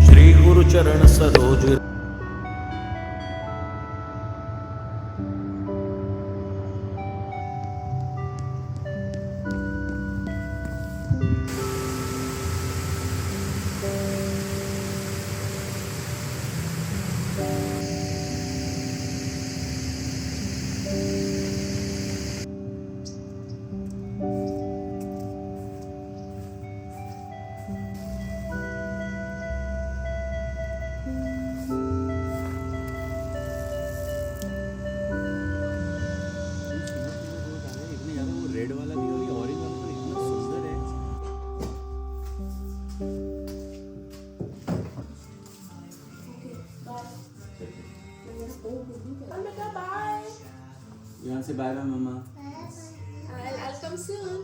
श्री गुरु चरण सरोज रेड वाला भी और ये ऑरेंज वाला तो इतना सुंदर है। Bye. यहाँ से बाय बाय मम्मा। I'll come soon.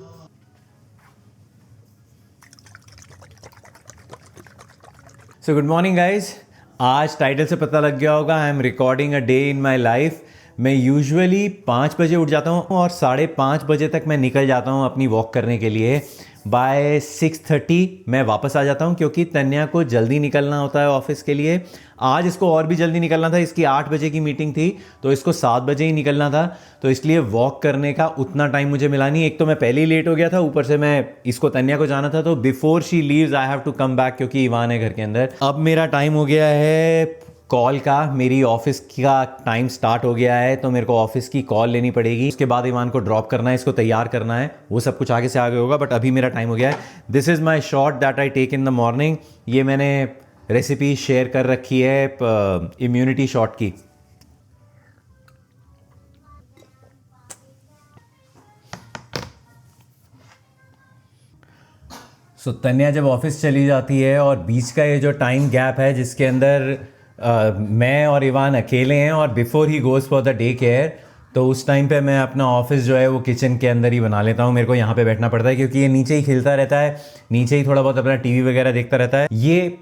So good morning guys. आज टाइटल से पता लग गया होगा, I am recording a day in my life. मैं यूजुअली 5 बजे उठ जाता हूँ और 5:30 बजे तक मैं निकल जाता हूँ अपनी वॉक करने के लिए। बाय 6:30 मैं वापस आ जाता हूँ क्योंकि तन्या को जल्दी निकलना होता है ऑफिस के लिए। आज इसको और भी जल्दी निकलना था, इसकी 8 बजे की मीटिंग थी तो इसको 7 बजे ही निकलना था, तो इसलिए वॉक करने का उतना टाइम मुझे मिला नहीं। एक तो मैं पहले ही लेट हो गया था, ऊपर से मैं इसको तन्या को जाना था, तो before she leaves I have to come back क्योंकि इवान है घर के अंदर। अब मेरा टाइम हो गया है कॉल का, मेरी ऑफिस का टाइम स्टार्ट हो गया है तो मेरे को ऑफिस की कॉल लेनी पड़ेगी। उसके बाद इवान को ड्रॉप करना है, इसको तैयार करना है, वो सब कुछ आगे से आगे होगा, बट अभी मेरा टाइम हो गया है। This is my shot that I take in the morning. ये मैंने रेसिपी शेयर कर रखी है इम्यूनिटी शॉट की। सो तन्या जब ऑफिस चली जाती है और बीच का ये जो टाइम गैप है जिसके अंदर मैं और इवान अकेले हैं और before he goes for the day care, तो उस टाइम पे मैं अपना ऑफिस जो है वो किचन के अंदर ही बना लेता हूँ। मेरे को यहाँ पे बैठना पड़ता है क्योंकि ये नीचे ही खेलता रहता है, नीचे ही थोड़ा बहुत अपना टीवी वगैरह देखता रहता है। ये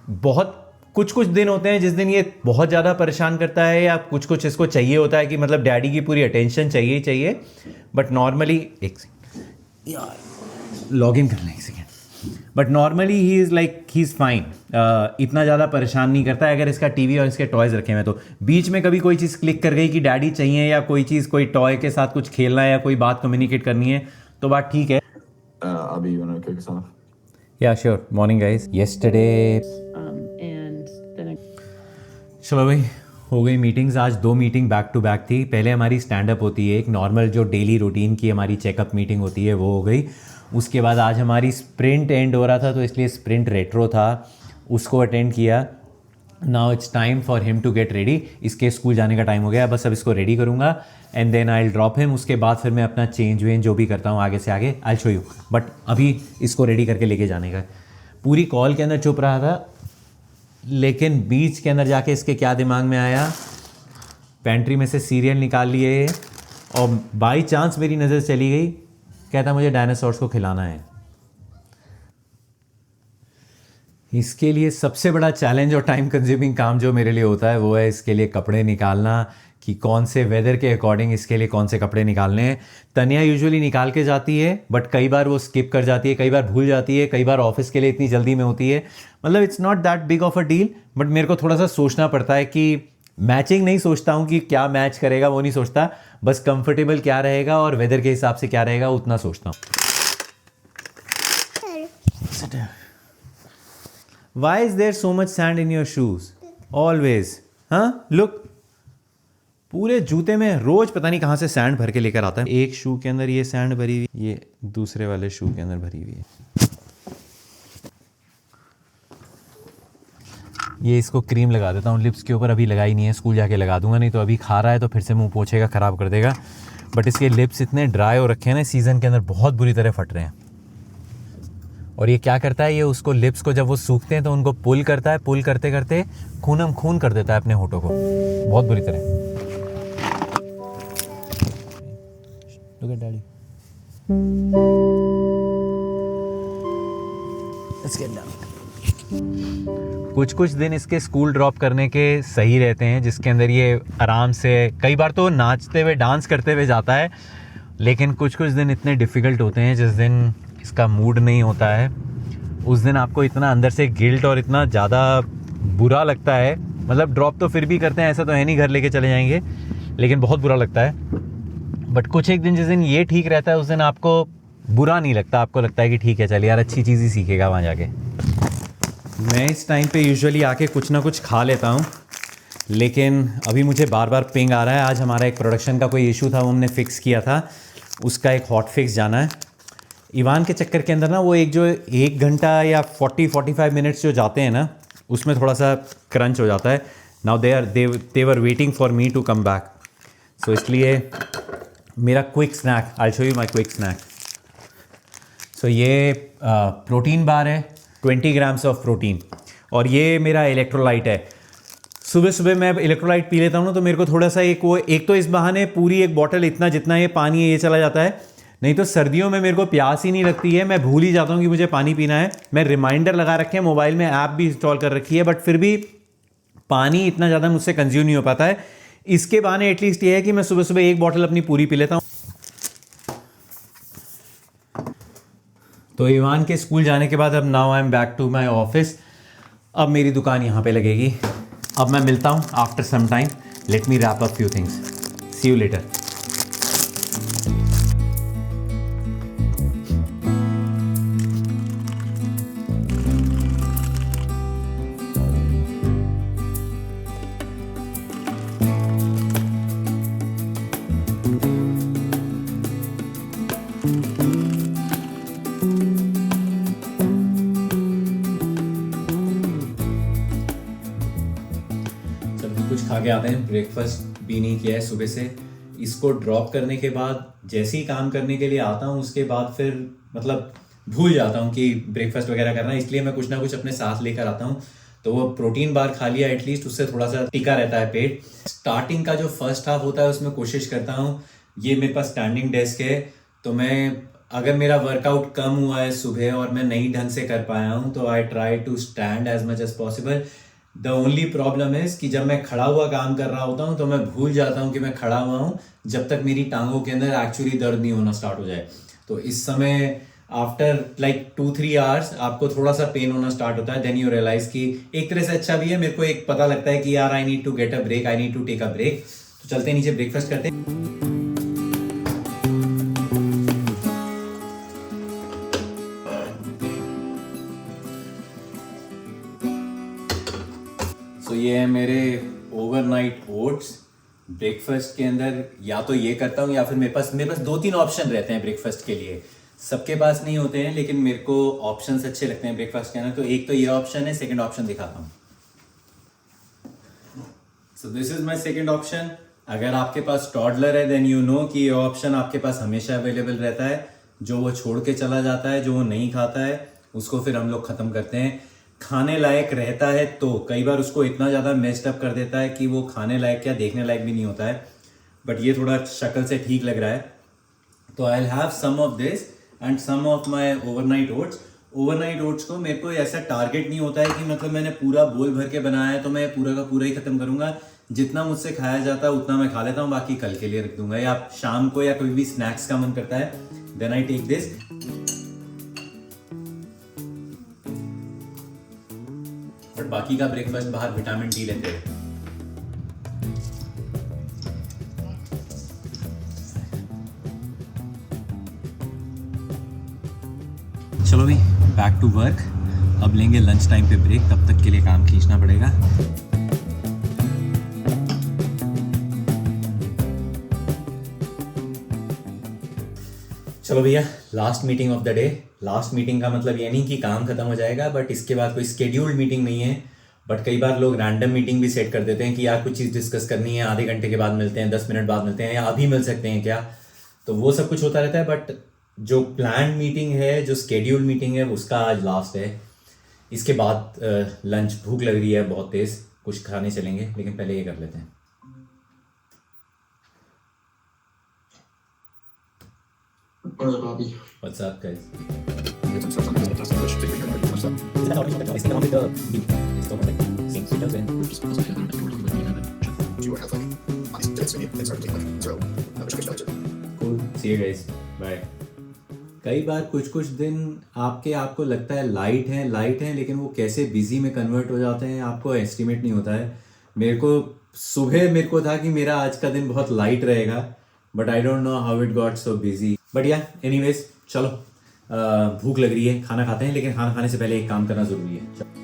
बहुत कुछ दिन होते हैं जिस दिन ये बहुत ज़्यादा परेशान करता है या कुछ इसको चाहिए होता है कि मतलब डैडी की पूरी अटेंशन चाहिए ही चाहिए, बट नॉर्मली एक सेकेंड यार लॉग इन करना, एक second. But normally he is like he is fine, इतना ज़्यादा परेशान नहीं करता है अगर इसका टीवी और इसके टॉयज़ रखे हुए हैं तो। बीच में कभी कोई चीज़ क्लिक कर गई कि डैडी चाहिए या कोई चीज़, कोई टॉय के साथ कुछ खेलना है या कोई बात कम्युनिकेट करनी है तो बात ठीक है। Abhi, you wanna kick us off? या श्योर। Morning guys. येस्टरडे चलो भाई हो गई मीटिंग्स। आज 2 मीटिंग बैक टू बैक थी। पहले हमारी स्टैंड अप होती है, एक नॉर्मल जो डेली रूटीन की हमारी चेकअप मीटिंग होती है वो हो गई। उसके बाद आज हमारी स्प्रिंट एंड हो रहा था तो इसलिए स्प्रिंट रेट्रो था, उसको अटेंड किया। Now it's time for him to get ready. इसके स्कूल जाने का टाइम हो गया, बस अब इसको रेडी करूँगा and then I will drop him. उसके बाद फिर मैं अपना चेंज वेंज जो भी करता हूँ आगे से आगे I will show you, but अभी इसको रेडी करके लेके जाने का। पूरी कॉल के अंदर चुप रहा था, लेकिन बीच के अंदर जाके इसके क्या दिमाग में आया, पेंट्री में से सीरियल निकाल लिए और बाई चांस मेरी नज़र चली गई, कहता मुझे डायनासोर्स को खिलाना है। इसके लिए सबसे बड़ा चैलेंज और टाइम कंज्यूमिंग काम जो मेरे लिए होता है वो है इसके लिए कपड़े निकालना, कि कौन से वेदर के अकॉर्डिंग इसके लिए कौन से कपड़े निकालने हैं। तन्या यूजुअली निकाल के जाती है बट कई बार वो स्किप कर जाती है, कई बार भूल जाती है, कई बार ऑफिस के लिए इतनी जल्दी में होती है। मतलब it's not that big of a deal, but मेरे को थोड़ा सा सोचना पड़ता है कि मैचिंग नहीं सोचता हूँ कि क्या मैच करेगा, वो नहीं सोचता, बस कंफर्टेबल क्या रहेगा और वेदर के हिसाब से क्या रहेगा उतना सोचता हूँ। sensitive. Why is there so much sand in your shoes? Always. हाँ, look. पूरे जूते में रोज पता नहीं कहाँ से सैंड भर के लेकर आता है. एक शू के अंदर ये सैंड भरी हुई, ये दूसरे वाले शू के अंदर भरी हुई है. ये इसको क्रीम लगा देता हूँ लिप्स के ऊपर. अभी लगाई नहीं है, स्कूल जाके लगा दूंगा, नहीं तो अभी खा रहा है तो फिर से मुंह पोछेगा, ख़राब कर देगा. बट इसके लिप्स इतने ड्राई हो रखे हैं ना, सीज़न के अंदर बहुत बुरी तरह फट रहे हैं. और ये क्या करता है, ये उसको लिप्स को जब वो सूखते हैं तो उनको पुल करता है. पुल करते करते खूनम खून कर देता है अपने होठों को बहुत बुरी तरह. Look at daddy. Let's get down. कुछ दिन इसके स्कूल ड्रॉप करने के सही रहते हैं, जिसके अंदर ये आराम से, कई बार तो नाचते हुए डांस करते हुए जाता है. लेकिन कुछ दिन इतने डिफ़िकल्ट होते हैं जिस दिन इसका मूड नहीं होता है, उस दिन आपको इतना अंदर से गिल्ट और इतना ज़्यादा बुरा लगता है. मतलब ड्रॉप तो फिर भी करते हैं, ऐसा तो है नहीं घर लेके चले जाएंगे, लेकिन बहुत बुरा लगता है. बट कुछ एक दिन जिस दिन ये ठीक रहता है उस दिन आपको बुरा नहीं लगता, आपको लगता है कि ठीक है चल यार अच्छी चीज़ ही सीखेगा वहाँ जाके. मैं इस टाइम पे यूजुअली आके कुछ ना कुछ खा लेता हूँ, लेकिन अभी मुझे बार बार पिंग आ रहा है. आज हमारा एक प्रोडक्शन का कोई इशू था, वो हमने फिक्स किया था, उसका एक हॉट फिक्स जाना है. इवान के चक्कर के अंदर ना वो एक जो 1 घंटा या 40-45 मिनट्स जो जाते हैं ना, उसमें थोड़ा सा क्रंच हो जाता है. Now they were waiting for me to come back, so इसलिए मेरा quick snack, I show you my quick snack. So ये प्रोटीन बार है, 20 ग्राम्स ऑफ प्रोटीन, और ये मेरा इलेक्ट्रोलाइट है. सुबह सुबह मैं इलेक्ट्रोलाइट पी लेता हूँ ना, तो मेरे को थोड़ा सा एक तो इस बहाने पूरी एक बॉटल इतना जितना ये पानी है ये चला जाता है. नहीं तो सर्दियों में मेरे को प्यास ही नहीं लगती है, मैं भूल ही जाता हूँ कि मुझे पानी पीना है. मैं रिमाइंडर लगा रखे हैं, मोबाइल में ऐप भी इंस्टॉल कर रखी है, बट फिर भी पानी इतना ज़्यादा मुझसे कंज्यूम नहीं हो पाता है. इसके बहाने एटलीस्ट ये है कि मैं सुबह सुबह एक बॉटल अपनी पूरी पी लेता हूँ. तो इवान के स्कूल जाने के बाद अब now I am back to my office. अब मेरी दुकान यहाँ पे लगेगी. अब मैं मिलता हूँ after some time. Let me wrap up few things. See you later. कुछ खा के आते हैं, ब्रेकफास्ट भी नहीं किया है सुबह से. इसको ड्रॉप करने के बाद जैसे ही काम करने के लिए आता हूँ, उसके बाद फिर मतलब भूल जाता हूँ कि ब्रेकफास्ट वगैरह करना है, इसलिए मैं कुछ ना कुछ अपने साथ लेकर आता हूँ. तो वो प्रोटीन बार खा लिया एटलीस्ट, उससे थोड़ा सा टिका रहता है पेट. स्टार्टिंग का जो फर्स्ट हाफ होता है उसमें कोशिश करता हूँ, ये मेरे पास स्टैंडिंग डेस्क है, तो मैं अगर मेरा वर्कआउट कम हुआ है सुबह और मैं नहीं ढंग से कर पाया हूँ, तो I try to stand as much as possible. The only problem is कि जब मैं खड़ा हुआ काम कर रहा होता हूँ तो मैं भूल जाता हूँ कि मैं खड़ा हुआ हूँ, जब तक मेरी टांगों के अंदर एक्चुअली दर्द नहीं होना स्टार्ट हो जाए. तो इस समय आफ्टर लाइक 2-3 आवर्स आपको थोड़ा सा पेन होना स्टार्ट होता है. देन यू रियलाइज कि एक तरह से अच्छा भी है, मेरे को एक पता लगता है कि यार I need to get a break, I need to take a break. तो चलते नीचे ब्रेकफास्ट करते हैं. तो ये है मेरे ओवरनाइट ओट्स. ब्रेकफास्ट के अंदर या तो ये करता हूँ या फिर मेरे पास 2-3 ऑप्शन रहते हैं ब्रेकफास्ट के लिए. सबके पास नहीं होते हैं, लेकिन मेरे को ऑप्शंस अच्छे लगते हैं ब्रेकफास्ट के अंदर. तो एक तो ये ऑप्शन है, सेकंड ऑप्शन दिखाता हूँ. So this is my second option. अगर आपके पास टॉडलर है देन यू नो कि ये ऑप्शन आपके पास हमेशा अवेलेबल रहता है. जो वो छोड़ के चला जाता है, जो वो नहीं खाता है, उसको फिर हम लोग ख़त्म करते हैं. खाने लायक रहता है तो कई बार उसको इतना ज़्यादा मेस्ड अप कर देता है कि वो खाने लायक क्या देखने लायक भी नहीं होता है. बट ये थोड़ा शक्ल से ठीक लग रहा है, तो I will have some of this and some of my overnight oats. Overnight oats को मेरे को ऐसा टारगेट नहीं होता है कि मतलब मैंने पूरा बोल भर के बनाया है तो मैं पूरा का पूरा ही ख़त्म करूँगा. जितना मुझसे खाया जाता है उतना मैं खा लेता हूँ, बाकी कल के लिए रख दूंगा, या शाम को या कोई भी स्नैक्स का मन करता है then I take this. But बाकी का ब्रेकफास्ट बाहर विटामिन डी लेते हैं. चलो भी बैक टू वर्क। अब लेंगे लंच टाइम पे ब्रेक, तब तक के लिए काम खींचना पड़ेगा। चलो भैया, last meeting of the day. Last meeting का मतलब ये नहीं कि काम खत्म हो जाएगा, बट इसके बाद कोई स्केड्यूल्ड मीटिंग नहीं है। बट कई बार लोग रैंडम मीटिंग भी सेट कर देते हैं कि यार कुछ चीज़ डिस्कस करनी है, आधे घंटे के बाद मिलते हैं, 10 मिनट बाद मिलते हैं, या अभी मिल सकते हैं क्या। तो वो सब कुछ होता रहता है। बट जो प्लान मीटिंग है, जो स्केड्यूल्ड मीटिंग है, उसका आज लास्ट है। इसके बाद लंच, भूख लग रही है बहुत तेज़, कुछ खाने चलेंगे, लेकिन पहले ये कर लेते हैं। What up, Bobby? What's up, guys? Get some stuff on this podcast. Which figure you're gonna what's up? Is that already it's almost like it's almost like same sweet and Just because I haven't been working with me, I haven't. You were have like on these dates, maybe things aren't like zero. Which figure you're cool. See you guys. Bye. कई बार कुछ दिन आपको लगता है light है, लेकिन वो कैसे बिजी में कन्वर्ट हो जाते हैं आपको एस्टिमेट नहीं होता है। मेरे को था कि मेरा आज का दिन बहुत लाइट रहेगा, but I don't know how it got so busy. But या एनीवेज, चलो भूख लग रही है, खाना खाते हैं, लेकिन खाना खाने से पहले एक काम करना जरूरी है।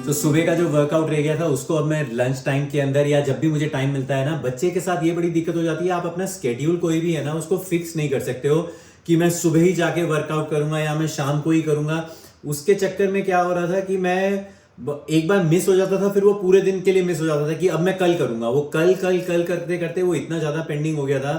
तो सुबह का जो वर्कआउट रह गया था उसको अब मैं लंच टाइम के अंदर, या जब भी मुझे टाइम मिलता है ना, बच्चे के साथ ये बड़ी दिक्कत हो जाती है, आप अपना स्केड्यूल कोई भी है ना उसको फिक्स नहीं कर सकते हो कि मैं सुबह ही जाके वर्कआउट करूंगा या मैं शाम को ही करूंगा। उसके चक्कर में क्या हो रहा था कि मैं एक बार मिस हो जाता था, फिर वो पूरे दिन के लिए मिस हो जाता था कि अब मैं कल करूंगा। वो कल करते करते वो इतना ज्यादा पेंडिंग हो गया था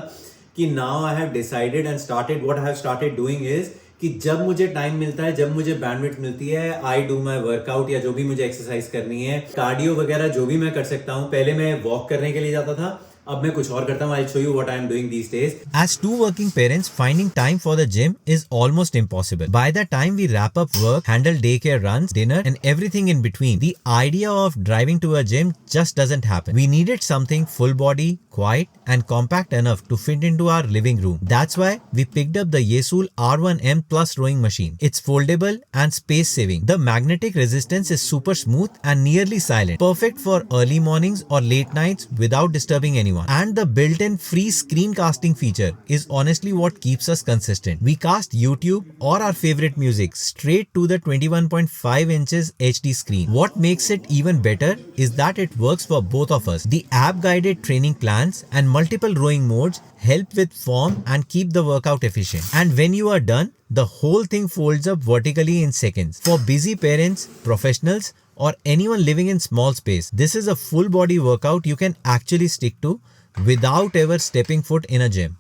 कि now I have decided and started what I have started doing is कि जब मुझे टाइम मिलता है, जब मुझे बैंडविड्थ मिलती है, आई डू माई वर्कआउट, या जो भी मुझे एक्सरसाइज करनी है, कार्डियो वगैरह जो भी मैं कर सकता हूँ। पहले मैं वॉक करने के लिए जाता था, अब मैं कुछ और करता हूँ। I'll show you what I am doing these days. As two working parents, finding time for the gym is almost impossible. By the time we wrap up work, handle daycare runs, dinner, and everything in between, the idea of driving to a gym just doesn't happen. We needed something full body, quiet, and compact enough to fit into our living room. That's why we picked up the Yesul R1M Plus rowing machine. It's foldable and space saving. The magnetic resistance is super smooth and nearly silent. Perfect for early mornings or late nights without disturbing anyone. And the built-in free screencasting feature is honestly what keeps us consistent. We cast YouTube or our favorite music straight to the 21.5 inches HD screen. What makes it even better is that it works for both of us. The app-guided training plans and multiple rowing modes help with form and keep the workout efficient. And when you are done, the whole thing folds up vertically in seconds. For busy parents, professionals, or anyone living in small space, this is a full body workout you can actually stick to without ever stepping foot in a gym.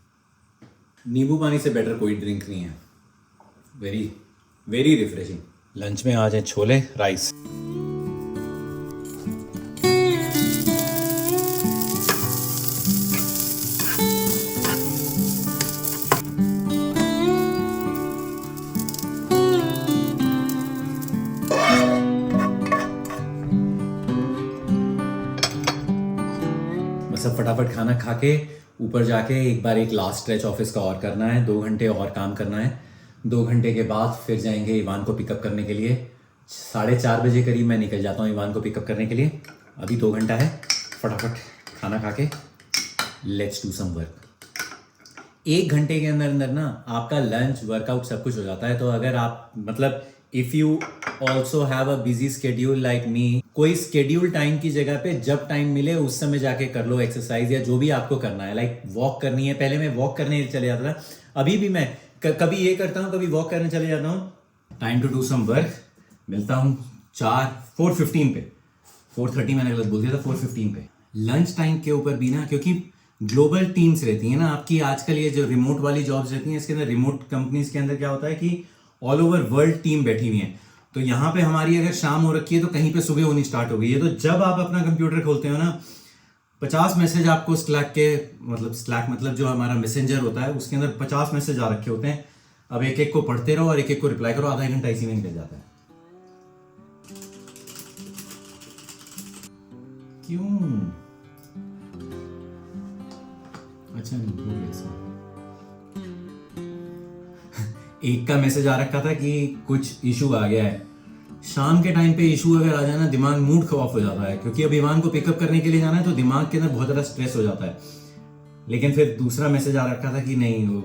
नींबू पानी से better कोई drink नहीं है। Very very refreshing. Lunch में आज है chole rice. सब फटाफट खाना खा के ऊपर जाके एक बार एक लास्ट स्ट्रेच ऑफिस का और करना है, 2 घंटे और काम करना है। 2 घंटे के बाद फिर जाएंगे इवान को पिकअप करने के लिए। 4:30 बजे करीब मैं निकल जाता हूँ इवान को पिकअप करने के लिए। अभी 2 घंटा है, फटाफट खाना खा के लेट्स डू सम वर्क। 1 घंटे के अंदर अंदर ना आपका लंच, वर्कआउट सब कुछ हो जाता है। तो अगर आप मतलब if you also have a busy schedule like me, कोई स्केड्यूल टाइम की जगह पे जब टाइम मिले उस समय जाके कर लो एक्सरसाइज या जो भी आपको करना है। लाइक वॉक करनी है, पहले मैं वॉक करने चले जाता था, अभी भी मैं कभी ये करता हूँ, कभी वॉक करने चले जाता हूँ। Time to do some work. मिलता हूँ 4:15 पे, 4:30 मैंने गलत बोल दिया था, 4:15 पे। लंच टाइम के ऊपर भी ना, क्योंकि ग्लोबल टीम्स रहती हैं ना आपकी, आजकल ये जो रिमोट वाली जॉब्स रहती हैं, इसके अंदर रिमोट कंपनीज के अंदर क्या होता है कि ऑल ओवर वर्ल्ड टीम बैठी हुई है। तो यहाँ पे हमारी अगर शाम हो रखी है तो कहीं पे सुबह होनी स्टार्ट हो गई है। तो जब आप अपना कंप्यूटर खोलते हो ना, 50 मैसेज आपको स्लैक मतलब जो हमारा मैसेंजर होता है उसके अंदर 50 मैसेज आ रखे होते हैं। अब एक एक को पढ़ते रहो और एक एक को रिप्लाई करो, आधा घंटा इसी में निकल जाता है। क्यों? अच्छा नहीं हो गया इसमें। एक का मैसेज आ रखा था कि कुछ इशू आ गया है। शाम के टाइम पे इशू अगर आ जाए ना, दिमाग मूड ऑफ हो जाता है, क्योंकि अब इवान को पिकअप करने के लिए जाना है तो दिमाग के अंदर बहुत ज़्यादा स्ट्रेस हो जाता है। लेकिन फिर दूसरा मैसेज आ रखा था कि नहीं, वो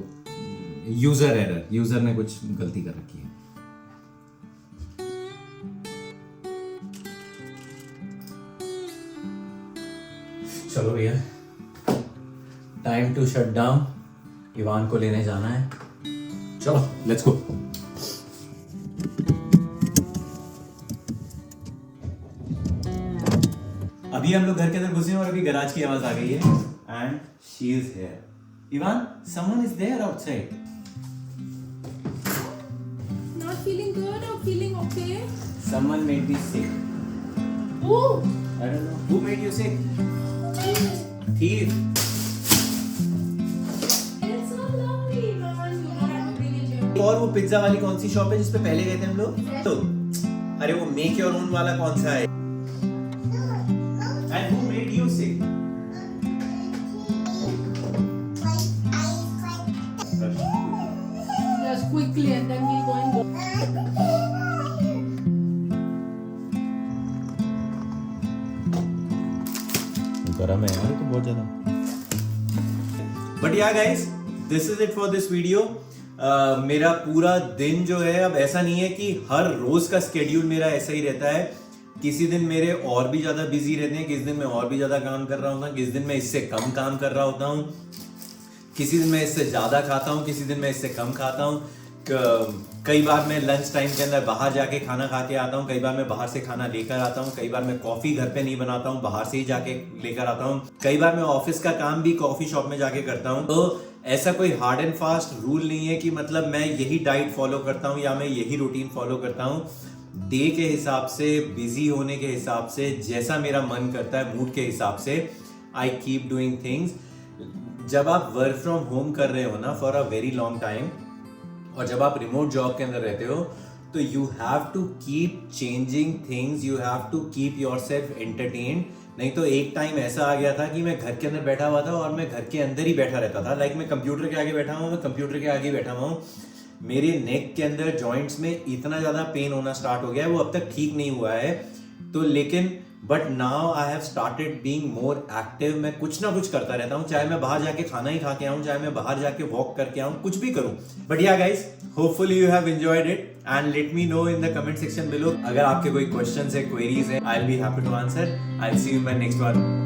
यूजर एरर, यूजर ने कुछ गलती कर रखी है। चलो भैया, time to shut down. Ivaan को लेने जाना है, चलो लेट्स गो। अभी हम लोग घर के अंदर घुसे हैं और अभी गैराज की आवाज आ गई है and she is here. Ivaan, someone is there outside. Not feeling good or feeling okay? Someone made me sick. Oh, I don't know. Who made you sick? Thief. it's so lovely, man. You don't have to bring it here. और वो pizza वाली कौन सी shop है जिस पे पहले गए थे हम लोग? तो अरे वो मेक योर ओन वाला कौन सा है? And who made you sick? Just quickly and then we'll go and go. गरम है यार तो बहुत ज्यादा। But yeah guys, this is it for this video. मेरा पूरा दिन जो है अब ऐसा नहीं है कि हर रोज का स्केड्यूल मेरा ऐसा ही रहता है। किसी दिन मेरे और भी ज्यादा बिजी रहते हैं, किसी दिन मैं और भी ज्यादा काम कर रहा होता हूँ, किसी दिन मैं इससे कम काम कर रहा होता हूँ, किसी दिन मैं इससे ज्यादा खाता हूँ, किसी दिन मैं इससे कम खाता हूँ। कई बार मैं लंच टाइम के अंदर बाहर जाके खाना खा के आता हूँ, कई बार मैं बाहर से खाना लेकर आता हूँ, कई बार मैं कॉफी घर पे नहीं बनाता हूँ, बाहर से ही जाके लेकर आता हूँ, कई बार मैं ऑफिस का काम भी कॉफी शॉप में जाके करता हूँ। तो ऐसा कोई हार्ड एंड फास्ट रूल नहीं है कि मतलब मैं यही डाइट फॉलो करता हूँ या मैं यही रूटीन फॉलो करता हूँ। डे के हिसाब से, बिजी होने के हिसाब से, जैसा मेरा मन करता है, मूड के हिसाब से आई कीप डूइंग थिंग्स। जब आप वर्क फ्रॉम होम कर रहे हो ना for a very long time, और जब आप रिमोट जॉब के अंदर रहते हो, तो you have to keep changing things, you have to keep yourself entertained. नहीं तो एक टाइम ऐसा आ गया था कि मैं घर के अंदर बैठा हुआ था और मैं घर के अंदर ही बैठा रहता था। लाइक मैं कंप्यूटर के आगे बैठा हूँ, मैं कंप्यूटर के आगे बैठा हुआ हूँ, मेरे नेक के अंदर जॉइंट्स में इतना ज्यादा पेन होना स्टार्ट हो गया है, वो अब तक ठीक नहीं हुआ है। तो लेकिन but now I have started being more active. मैं कुछ ना कुछ करता रहता हूँ, चाहे मैं बाहर जाके खाना ही खा के आऊँ, चाहे मैं बाहर जाके वॉक करके आऊँ, कुछ भी करूँ। But yeah guys, hopefully you have enjoyed it and let me know in the comment section below. अगर आपके कोई क्वेश्चंस है, क्वेरीज है, I will be happy to answer. I will see you in my next one.